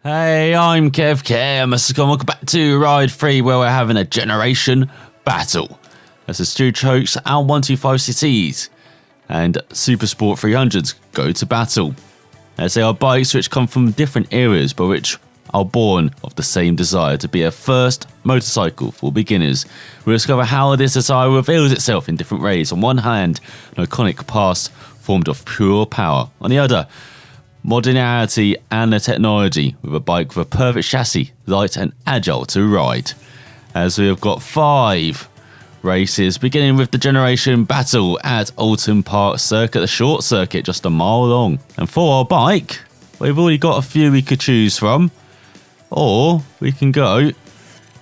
Hey, I'm KTM, and welcome back to Ride 3, where we're having a generation battle. As the Stu Chokes our 125ccs and Supersport 300s go to battle. As they are bikes which come from different eras, but which are born of the same desire to be a first motorcycle for beginners. We'll discover how this desire reveals itself in different ways. On one hand, an iconic past formed of pure power. On the other, modernity and the technology, with a bike with a perfect chassis, light and agile to ride. As we have got 5 races, beginning with the generation battle at Alton Park Circuit, the short circuit, just a mile long. And for our bike, we've already got a few we could choose from, or we can go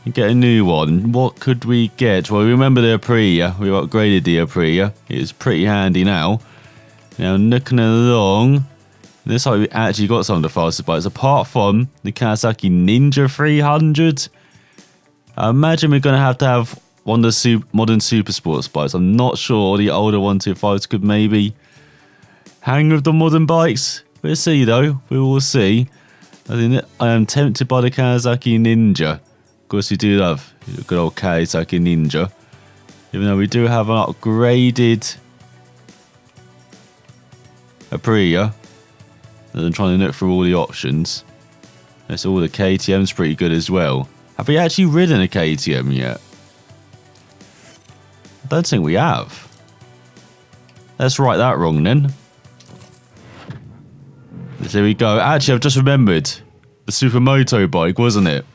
and get a new one. What could we get? Well, remember the Aprilia. We upgraded the Aprilia. It's pretty handy now. Now looking along, this time we actually got some of the fastest bikes, apart from the Kawasaki Ninja 300. I imagine we're going to have one of the modern Supersport bikes. I'm not sure the older 125s could maybe hang with the modern bikes. We'll see though, we will see. I am tempted by the Kawasaki Ninja. Of course we do love the good old Kawasaki Ninja. Even though we do have an upgraded Aprilia. I'm trying to look through all the options. That's all the KTM's pretty good as well. Have we actually ridden a KTM yet? I don't think we have. Let's write that wrong then. There we go. Actually, I've just remembered. The Supermoto bike, wasn't it?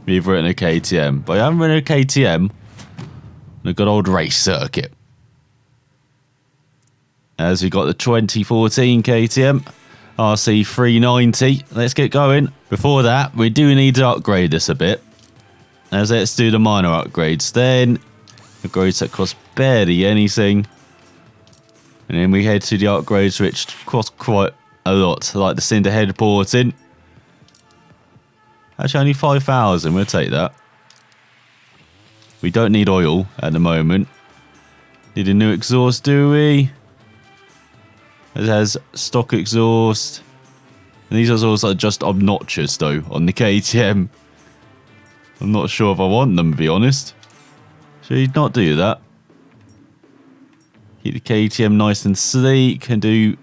We've ridden a KTM. But I haven't ridden a KTM on a good old race circuit. As we got the 2014 KTM RC 390. Let's get going. Before that, we do need to upgrade this a bit. As let's do the minor upgrades. Then upgrades that cost barely anything. And then we head to the upgrades which cost quite a lot, like the cinder head porting. Actually, only 5,000. We'll take that. We don't need oil at the moment. Need a new exhaust, do we? It has stock exhaust. And these exhausts are just obnoxious though on the KTM. I'm not sure if I want them, to be honest. Should we not do that? Keep the KTM nice and sleek and do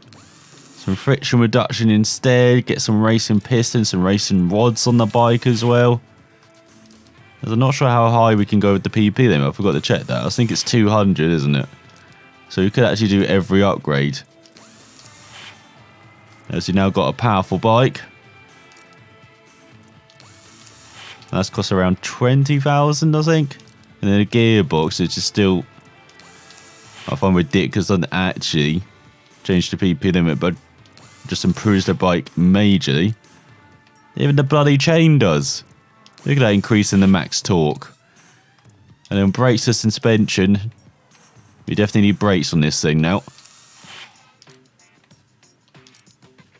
some friction reduction instead. Get some racing pistons, some racing rods on the bike as well. As I'm not sure how high we can go with the PP limit. I forgot to check that. I think it's 200, isn't it? So we could actually do every upgrade. As you now got a powerful bike. That's cost around 20,000, I think. And then a gearbox, which is still, I find ridiculous, doesn't actually change the PP limit, but just improves the bike majorly. Even the bloody chain does. Look at that increase in the max torque. And then brakes and suspension. We definitely need brakes on this thing now.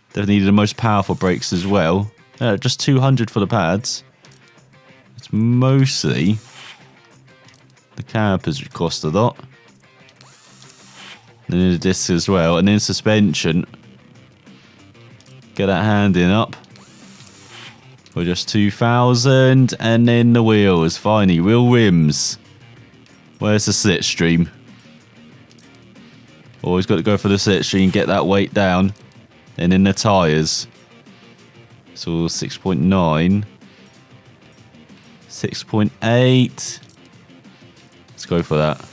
Definitely need the most powerful brakes as well. Just 200 for the pads. It's mostly the calipers which cost a lot. And then the discs as well. And then suspension. Get that handing up. For just 2,000. And then the wheels. Finally, wheel rims. Where's the slipstream? Always got to go for the slipstream. Get that weight down. And in the tyres, so 6.9, 6.8. Let's go for that.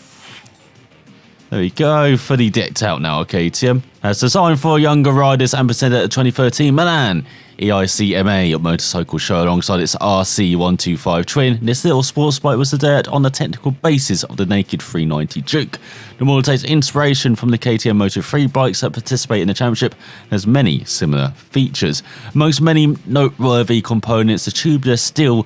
There we go, fully decked out now, KTM. As designed for younger riders and presented at the 2013 Milan EICMA motorcycle show alongside its RC 125 twin. This little sports bike was developed on the technical basis of the naked 390 Duke. The model takes inspiration from the KTM Moto 3 bikes that participate in the championship and has many similar features. Amongst many noteworthy components, the tubular steel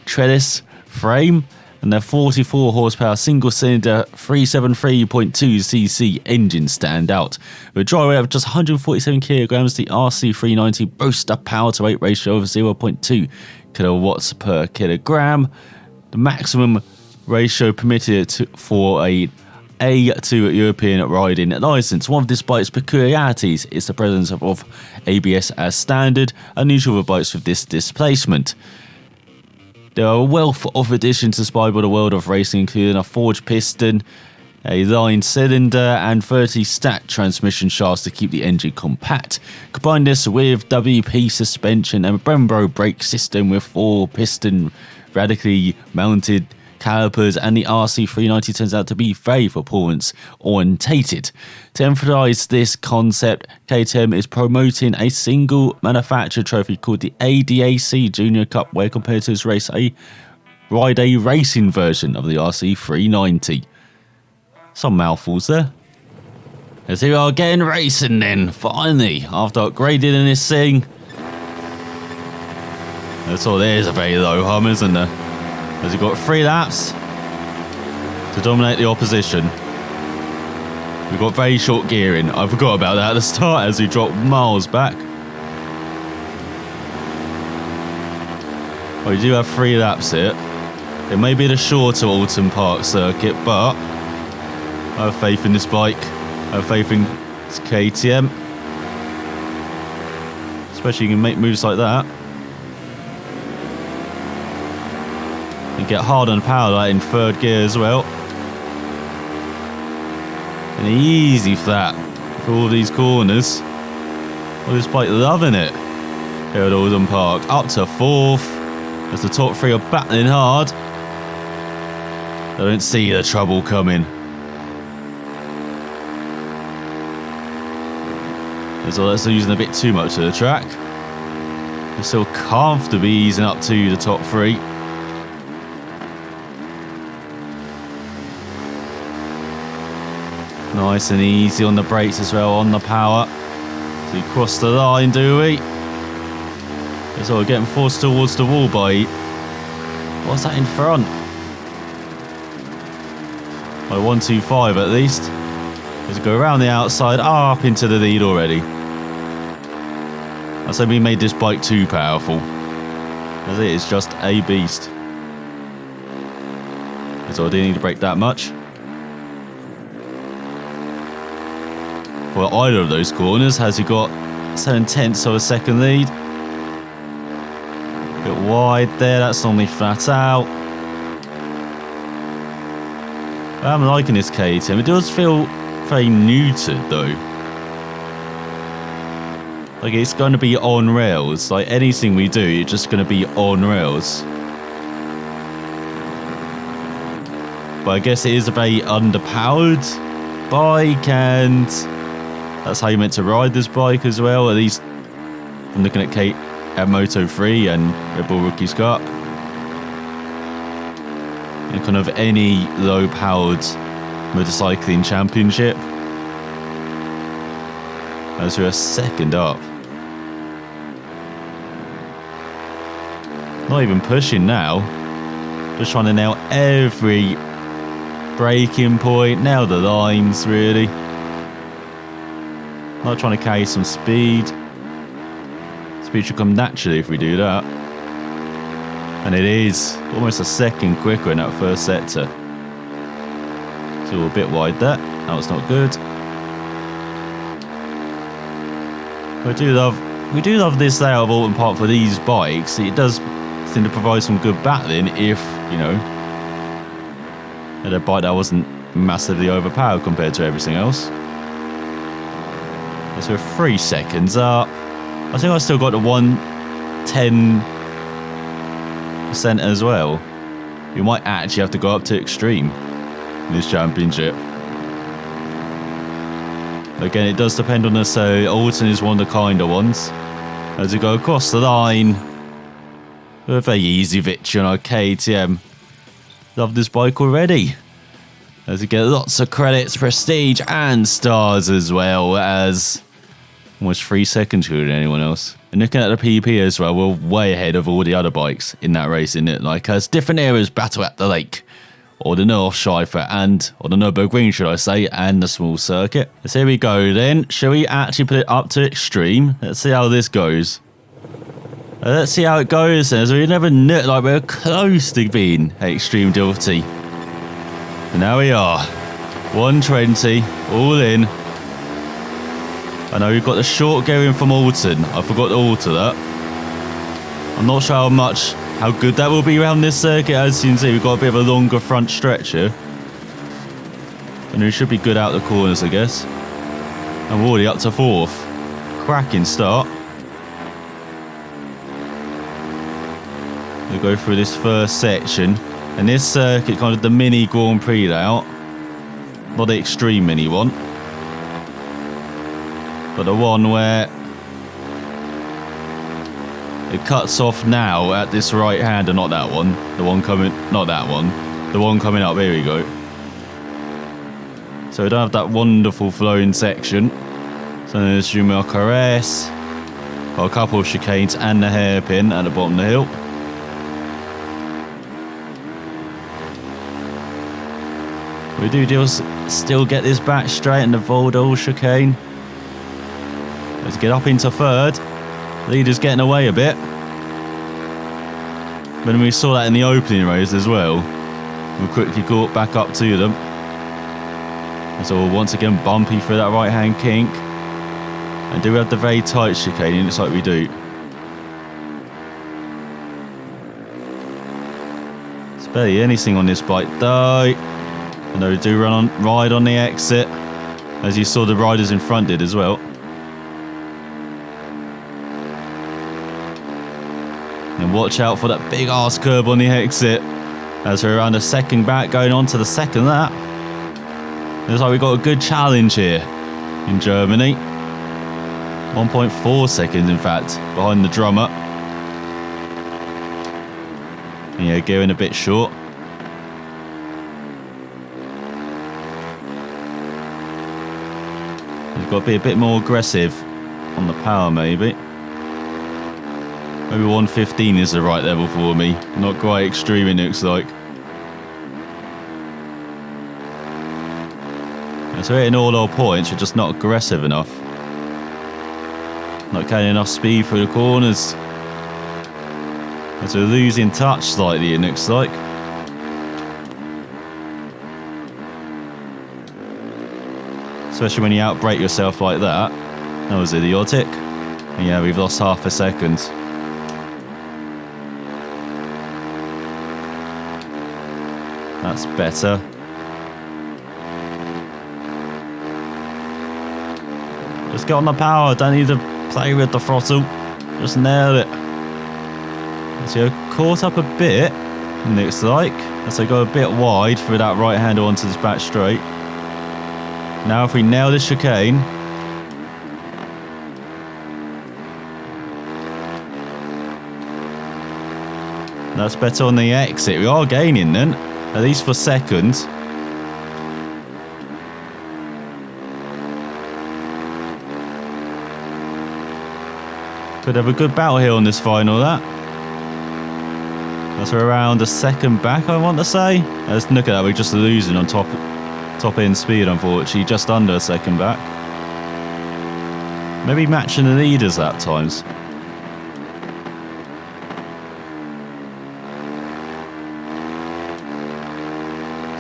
trellis frame and their 44 horsepower single-cylinder 373.2cc engine stand out. With a dry weight of just 147 kilograms, the RC390 boasts a power-to-weight ratio of 0.2 kilowatts per kilogram. The maximum ratio permitted for a A2 European riding licence. One of this bike's peculiarities is the presence of ABS as standard, unusual for bikes with this displacement. There are a wealth of additions inspired by the world of racing, including a forged piston, a lined cylinder, and 30 stacked transmission shafts to keep the engine compact. Combine this with WP suspension and a Brembo brake system with 4 piston radically mounted calipers, and the RC 390 turns out to be very performance orientated. To emphasise this concept, KTM is promoting a single manufacturer trophy called the ADAC Junior Cup, where competitors ride a racing version of the RC 390. Some mouthfuls there. Let's see we are getting racing then, finally, after upgrading in this thing. That's all, there's a very low hum, isn't there? Has he got 3 laps to dominate the opposition? We've got very short gearing. I forgot about that at the start as he dropped miles back. Oh, we do have 3 laps here. It may be the shorter Alton Park circuit, but I have faith in this bike. I have faith in KTM. Especially you can make moves like that. And get hard on power like in 3rd gear as well. And easy flat for all these corners. Oh, this bike loving it. Here at Alton Park. Up to 4th. As the top 3 are battling hard. I don't see the trouble coming. So that's using a bit too much of the track. We're still comfortably easing up to the top 3. Nice and easy on the brakes as well, on the power. So we cross the line, do we? So we're getting forced towards the wall by... What's that in front? By 125 at least. Let's go around the outside, up into the lead already. I said we made this bike too powerful. As it is just a beast. So I didn't need to brake that much. For either of those corners, has he got 7/10 of a second lead? A bit wide there, that's normally flat out. I'm liking this KTM. It does feel very neutered though. Like it's going to be on rails. Like anything we do, it's just going to be on rails. But I guess it is a very underpowered bike, and that's how you're meant to ride this bike as well. At least I'm looking at Moto 3 and Red Bull Rookies Cup. And kind of any low-powered motorcycling championship. As we're a second up. Not even pushing now. Just trying to nail every braking point, nail the lines really. Not trying to carry some speed. Speed should come naturally if we do that. And it is almost a second quicker in that first sector. So a bit wide there. That was not good. We do love this layout of Alton Park for these bikes. It does seem to provide some good battling if, you know, had a bike that wasn't massively overpowered compared to everything else. So 3 seconds up. I think I still got the 110% as well. You might actually have to go up to extreme in this championship. Again, it does depend on us, so Alton is one of the kinder ones. As we go across the line, a very easy victory on our KTM. Love this bike already. As we get lots of credits, prestige, and stars as well, as almost 3 seconds quicker than anyone else. And looking at the PP as well, we're way ahead of all the other bikes in that race, isn't it? Like, as different areas battle at the lake, or the North Schieffer, or the Nürburgring, should I say, and the small circuit. So here we go then. Shall we actually put it up to extreme? Let's see how this goes. Let's see how it goes then, as we never knew, like, we're close to being at extreme Daugherty. And now we are. 120, all in. I know we've got the short going from Alton. I forgot to alter that. I'm not sure how good that will be around this circuit. As you can see, we've got a bit of a longer front stretch here. And we should be good out the corners, I guess. And we're already up to 4th. Cracking start. We'll go through this first section. And this circuit, kind of the mini Grand Prix layout. Not the extreme mini one. But the one where it cuts off now at this right hand, and not that one. The one coming, not that one. The one coming up, here we go. So we don't have that wonderful flowing section. So there's Jumel Caress. Got a couple of chicanes and the hairpin at the bottom of the hill. We do just still get this back straight and the Voldol chicane. Let's get up into 3rd. Leader's getting away a bit. But we saw that in the opening race as well. We quickly caught back up to them. And so once again bumpy through that right hand kink. And do we have the very tight chicane? It looks like we do. It's barely anything on this bike though. And they do ride on the exit. As you saw the riders in front did as well. And watch out for that big ass curb on the exit. As we're around a second back going on to the second lap. Looks like we've got a good challenge here in Germany. 1.4 seconds in fact behind the drummer. And yeah, going a bit short. We've got to be a bit more aggressive on the power maybe. Maybe 115 is the right level for me. Not quite extreme it looks like. And so hitting all our points, we're just not aggressive enough. Not getting enough speed through the corners. And so we're losing touch slightly it looks like. Especially when you outbrake yourself like that. That was idiotic. And yeah, we've lost half a second. That's better. Just get on the power, don't need to play with the throttle. Just nail it. So you're caught up a bit, looks like. As I go a bit wide through that right hander onto this back straight. Now if we nail this chicane. That's better on the exit. We are gaining then. At least for seconds. Could have a good battle here on this final lap. That's around a second back, I want to say. Let's look at that, we're just losing on top end speed, unfortunately. Just under a second back. Maybe matching the leaders at times.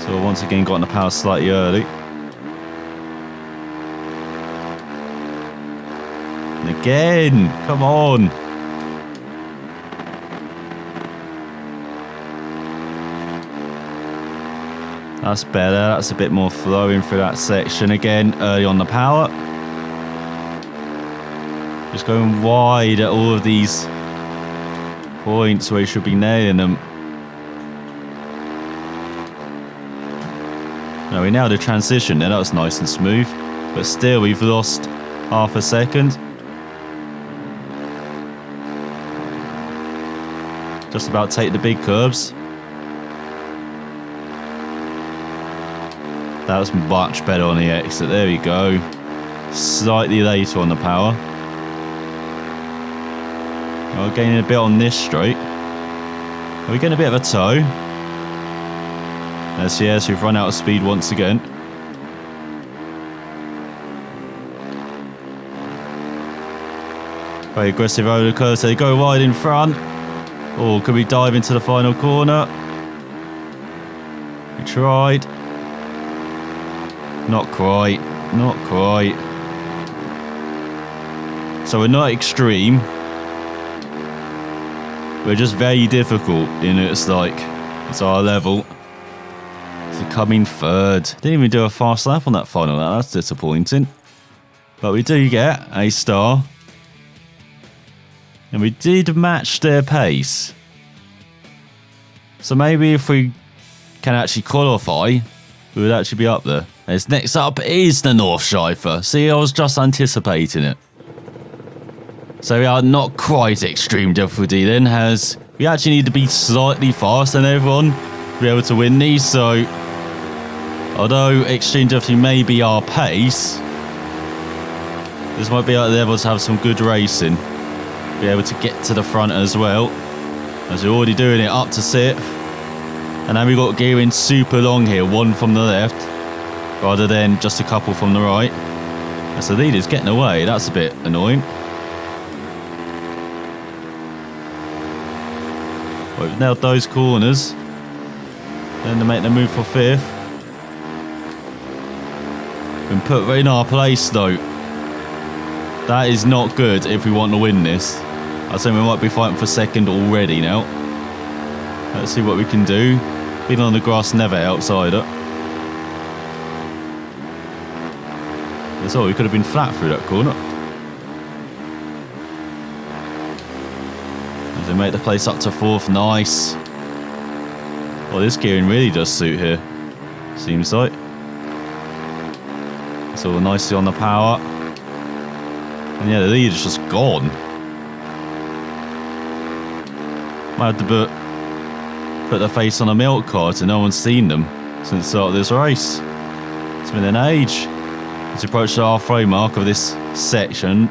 So once again got on the power slightly early. And again, come on. That's better, that's a bit more flowing through that section. Again, early on the power. Just going wide at all of these points where you should be nailing them. No, we nailed the transition there, that was nice and smooth. But still, we've lost half a second. Just about take the big curbs. That was much better on the exit, there we go. Slightly later on the power. We're gaining a bit on this straight. Are we getting a bit of a toe? Yes, we've run out of speed once again. Very aggressive over the curve, so they go wide in front. Or could we dive into the final corner? We tried. Not quite. Not quite. So we're not extreme. We're just very difficult in it's like, it's our level. So coming third. Didn't even do a fast lap on that final lap. That's disappointing. But we do get a star. And we did match their pace. So maybe if we can actually qualify, we would actually be up there. As next up is the North Schieffer. See, I was just anticipating it. So we are not quite extreme difficulty then, as we actually need to be slightly faster than everyone to be able to win these. So, although extreme difficulty may be our pace, this might be our level to have some good racing. Be able to get to the front as well, as we're already doing it up to 6th. And then we got gearing super long here, one from the left, rather than just a couple from the right. As the leader's getting away, that's a bit annoying. Well, we've nailed those corners. Then to make the move for 5th. Been put in our place though. That is not good if we want to win this. I think we might be fighting for 2nd already now. Let's see what we can do. Being on the grass never helps either. That's all, we could have been flat through that corner. As they make the place up to 4th, nice. Well, this gearing really does suit here, seems like. It's all nicely on the power. And yeah, the lead is just gone. Might have to put their face on a milk cart and no one's seen them since the start of this race. It's been an age. Let's approach the halfway mark of this section.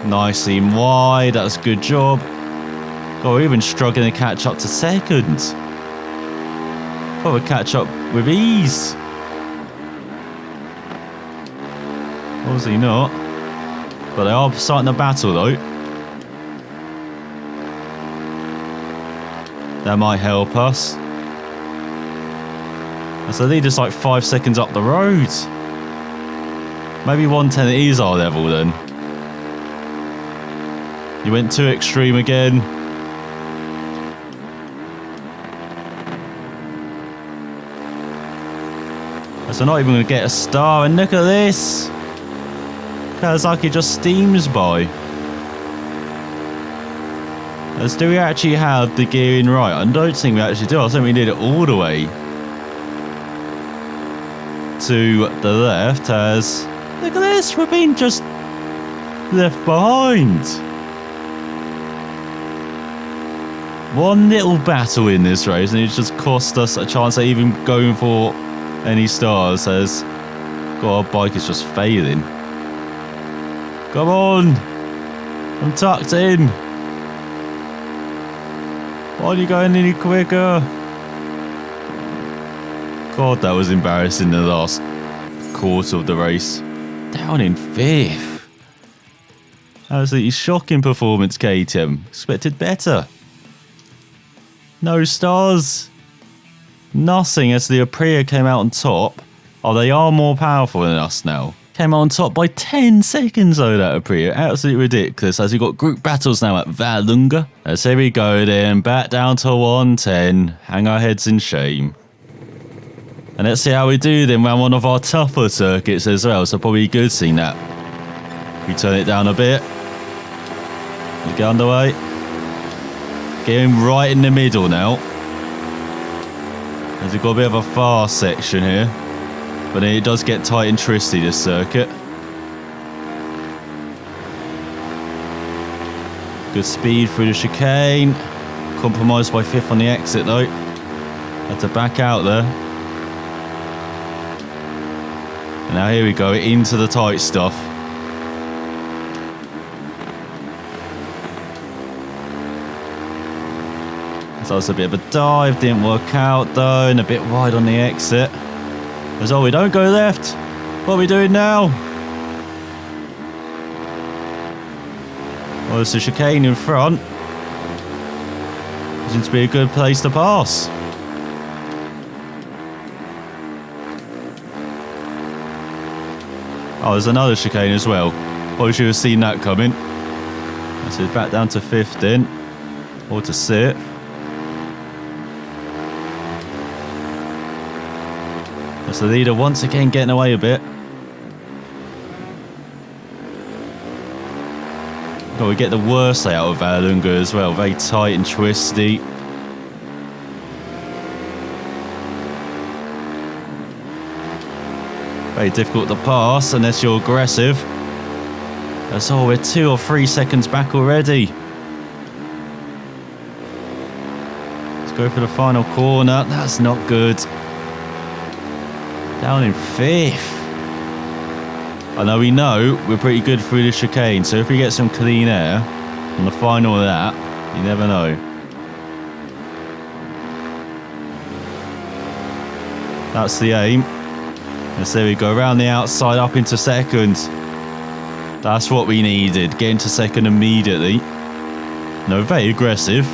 Nicely wide, that's a good job. God, we're even struggling to catch up to 2nd. Probably catch up with ease. Obviously not. But they are starting the battle though. That might help us. So the leader's like 5 seconds up the road. Maybe 110 is our level then. You went too extreme again. So not even going to get a star, and look at this. Kawasaki just steams by. As do we actually have the gearing right? I don't think we actually do. I think we did it all the way to the left. As look at this, we're being just left behind. One little battle in this race, and it's just cost us a chance at even going for any stars. As God, our bike is just failing. Come on, I'm tucked in. Why are you going any quicker? God, that was embarrassing in the last quarter of the race. Down in 5th. Absolutely shocking performance, KTM. Expected better. No stars. Nothing, as the Aprilia came out on top. Oh, they are more powerful than us now. Came out on top by 10 seconds though, that Aprilia. Absolutely ridiculous, as we've got group battles now at Vadym. As here we go then, back down to 110. Hang our heads in shame. And let's see how we do then around one of our tougher circuits as well. So probably good seeing that. We turn it down a bit. We get underway. Getting right in the middle now. As we've got a bit of a fast section here. But then it does get tight and twisty, this circuit. Good speed through the chicane. Compromised by 5th on the exit though. Had to back out there. And now here we go, into the tight stuff. So it's a bit of a dive, didn't work out though, and a bit wide on the exit. As oh, we don't go left. What are we doing now? Well, it's a chicane in front. Seems to be a good place to pass. Oh, there's another chicane as well. Probably should have seen that coming. So it's back down to 15. Or to 6th. That's the leader once again getting away a bit. Oh, we get the worst layout of Vadym as well. Very tight and twisty. Very difficult to pass unless you're aggressive. That's all, we're 2 or 3 seconds back already. Let's go for the final corner. That's not good. Down in 5th. I know we're pretty good through the chicane, so if we get some clean air on the final of that, you never know. That's the aim. And so we go around the outside up into 2nd. That's what we needed. Get into 2nd immediately. No, very aggressive.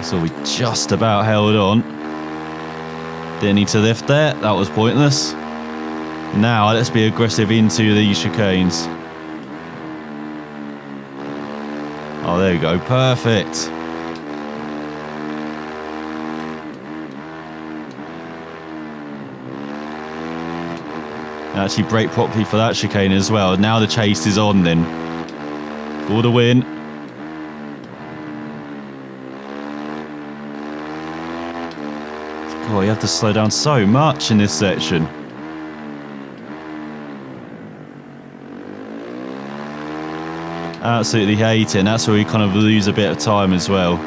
So we just about held on. Didn't need to lift there. That was pointless. Now let's be aggressive into these chicanes. Oh, there we go. Perfect. Actually brake properly for that chicane as well. Now the chase is on then. For the win. God, you have to slow down so much in this section. Absolutely hate it, and that's where we kind of lose a bit of time as well.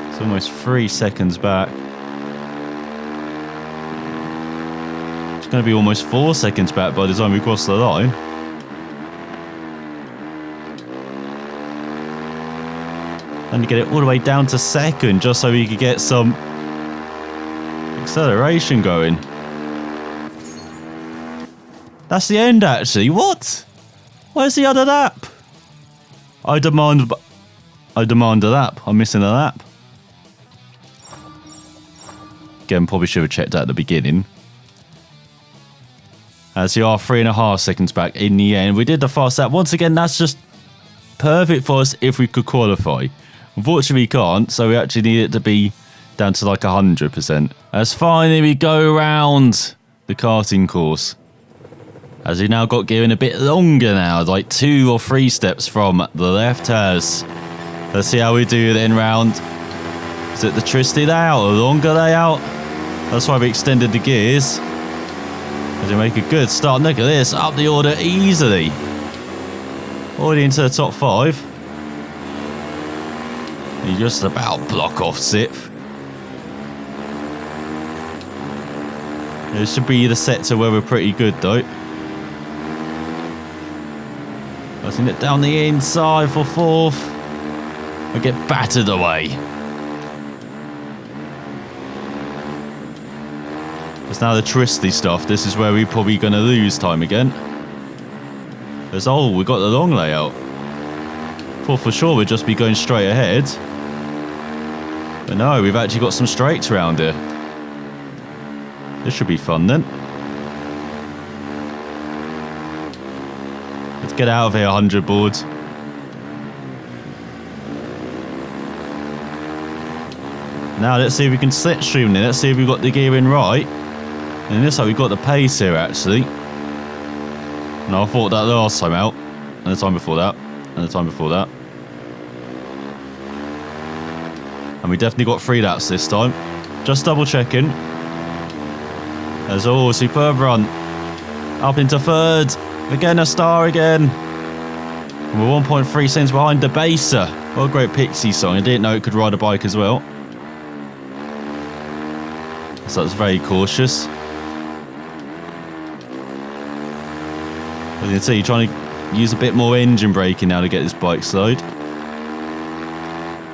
It's almost 3 seconds back. It's going to be almost 4 seconds back by the time we cross the line. And to get it all the way down to 2nd just so we could get some acceleration going. That's the end actually. What? Where's the other lap? I demand a lap. I'm missing a lap. Again, probably should have checked that at the beginning. As you are 3.5 seconds back in the end. We did the fast lap. Once again, that's just perfect for us if we could qualify. Unfortunately, we can't, so we actually need it to be down to like 100%. As finally we go around the karting course. As we now got gearing a bit longer now, like 2 or 3 steps from the left has. Let's see how we do then round. Is it the Trista layout or longer layout? That's why we extended the gears. As we make a good start. Look at this, up the order easily. Already into the top 5. You just about block off 6th. It should be the sector where we're pretty good though. Letting it down the inside for 4th. We get battered away. It's now the Trista stuff. This is where we're probably going to lose time again. There's, oh, we got the long layout. Thought for sure we'd just be going straight ahead. But no, we've actually got some straights around here. This should be fun then. Let's get out of here, 100 boards. Now let's see if we can slipstream in. Let's see if we've got the gearing right. And it looks like we've got the pace here actually. No, I thought that the last time out. And the time before that. And the time before that. And we definitely got 3 laps this time. Just double checking. There's all superb run. Up into 3rd. Again, a star again. And we're 1.3 seconds behind the Baser. What a great Pixie song. I didn't know it could ride a bike as well. So that's very cautious. As you can see, trying to use a bit more engine braking now to get this bike slowed.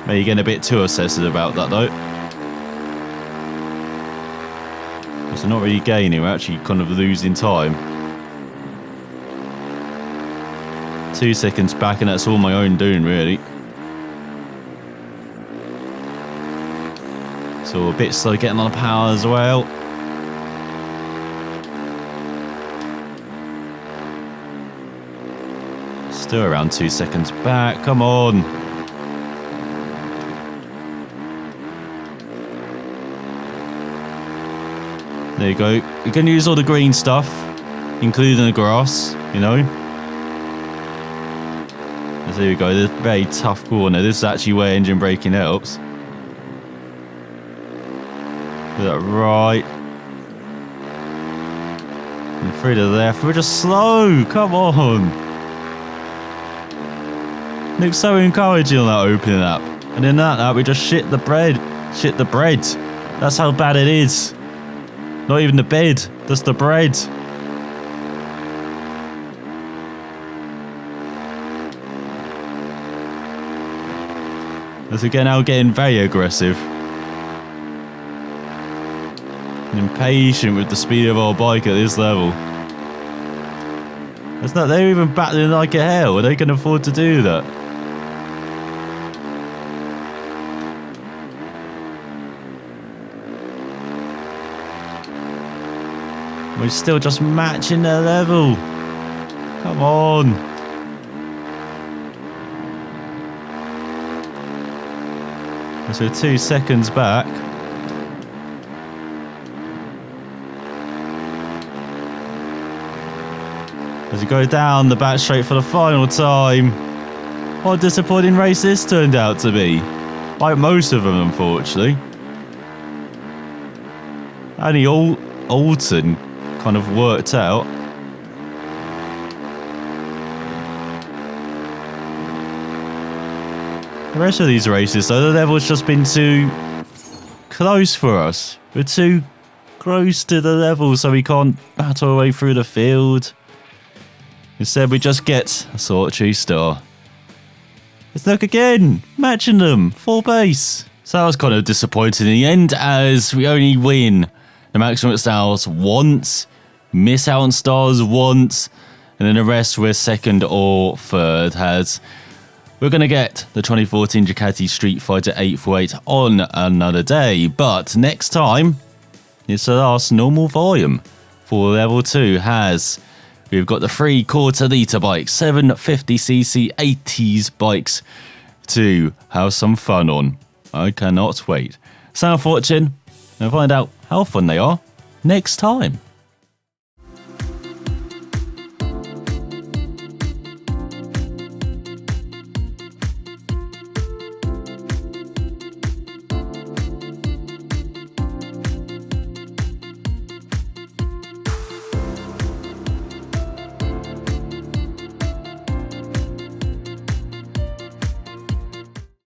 Maybe getting a bit too obsessive about that though. So not really gaining, we're actually kind of losing time. 2 seconds back and that's all my own doing really. So a bit slow getting on the power as well. Still around 2 seconds back. Come on. There you go. You can use all the green stuff, including the grass, you know. So there you go. This very tough corner. This is actually where engine braking helps. Do that right. And through to the left. We're just slow. Come on. Looks so encouraging on that opening lap. And in that lap, we just shit the bread. Shit the bread. That's how bad it is. Not even the bed, just the bread. As again, now getting very aggressive. And impatient with the speed of our bike at this level. It's not, they're even battling like a hell. Are they going to afford to do that? We're still just matching their level. Come on. So 2 seconds back. As we go down the back straight for the final time. What a disappointing race this turned out to be. Like most of them, unfortunately. Only Alton kind of worked out. The rest of these races, though, the level's just been too close for us. We're too close to the level, so we can't battle our way through the field. Instead, we just get a sort of Trista. Let's look again, matching them, full base. So that was kind of disappointing in the end, as we only win the maximum stars once, miss out on stars once, and then the rest we're second or third. As we're going to get the 2014 Ducati Street Fighter 848 on another day, but next time it's the last normal volume for level 2. As we've got the 3/4 litre bikes, 750cc 80s bikes to have some fun on. I cannot wait. Thanks for watching, and find out how fun they are next time.